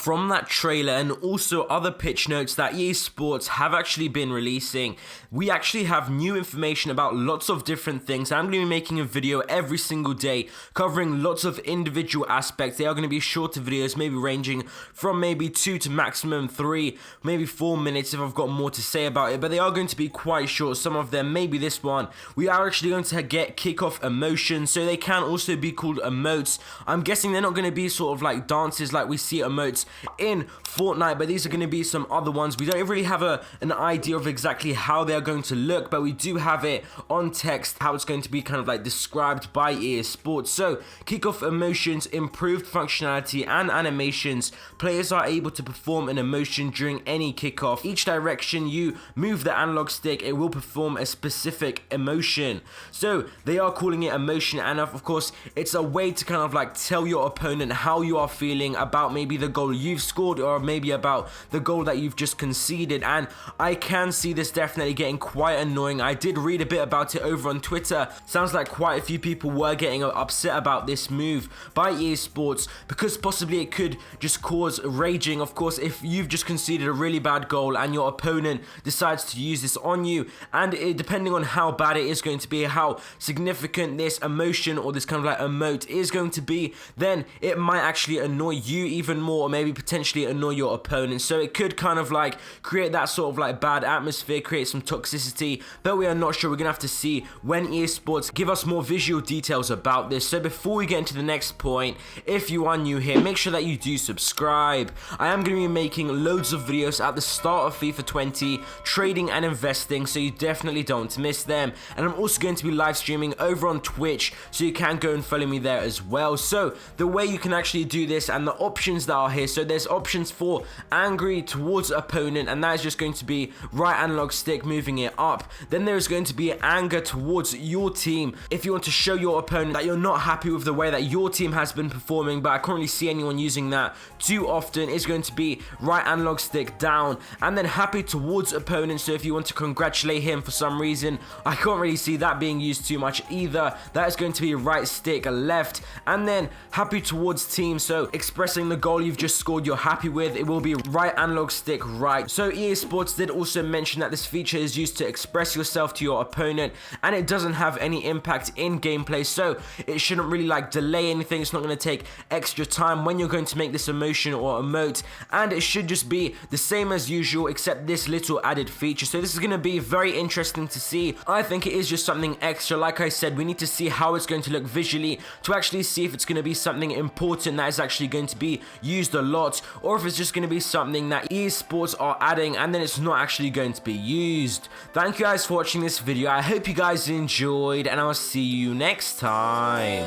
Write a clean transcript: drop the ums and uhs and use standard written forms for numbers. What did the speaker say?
from that trailer and also other pitch notes that EA Sports have actually been releasing, we actually have new information about lots of different things. I'm going to be making a video every single day covering lots of individual aspects. They are going to be shorter videos, maybe ranging from maybe 2 to maximum 3, maybe 4 minutes if I've got more to say about it, but they are going to be quite short. Some of them, maybe this one, we are actually going to get kickoff emotions, so they can also be called emotes. I'm guessing they're not going to be sort of like dances like we see emotes in Fortnite, but these are going to be some other ones. We don't really have an idea of exactly how they're going to look, but we do have it on text, how it's going to be kind of like described by EA Sports. So, kickoff emotions, improved functionality and animations. Players are able to perform an emotion during any kickoff. Each direction you move the analog stick, it will perform a specific emotion. So, they are calling it emotion, and of course, it's a way to kind of like tell your opponent how you are feeling about maybe the goal you've scored or maybe about the goal that you've just conceded. And I can see this definitely getting quite annoying. I did read a bit about it over on Twitter. Sounds like quite a few people were getting upset about this move by EA Sports because possibly it could just cause raging. Of course, if you've just conceded a really bad goal and your opponent decides to use this on you, and depending on how bad it is going to be, how significant this emotion or this kind of like emote is going to be, then it might actually annoy you even more, or maybe potentially annoy your opponent. So it could kind of like create that sort of like bad atmosphere, create some toxicity, but we are not sure. We're gonna have to see when EA Sports give us more visual details about this. So before we get into the next point, if you are new here, make sure that you do subscribe. I am going to be making loads of videos at the start of FIFA 20, trading and investing, so you definitely don't miss them. And I'm also going to be live streaming over on Twitch, so you can go and follow me there as well. So the way you can actually do this and the options that are here, so there's options for angry towards opponent, and that is just going to be right analog stick moving it up. Then there's going to be anger towards your team if you want to show your opponent that you're not happy with the way that your team has been performing, but I can't really see anyone using that too often. Is going to be right analog stick down. And then happy towards opponent, so if you want to congratulate him for some reason, I can't really see that being used too much either. That is going to be right stick left. And then happy towards team, so expressing the goal you've just scored you're happy with, it will be right analog stick right. So EA Sports did also mention that this feature is used to express yourself to your opponent, and it doesn't have any impact in gameplay, so it shouldn't really like delay anything. It's not going to take extra time when you're going to make this emotion or emote, and it should just be the same as usual except this little added feature. So this is going to be very interesting to see. I think it is just something extra. Like I said, we need to see how it's going to look visually to actually see if it's going to be something important that is actually going to be used a lot, or if it's just going to be something that EA Sports are adding and then it's not actually going to be used. Thank you guys for watching this video. I hope you guys enjoyed, and I'll see you next time.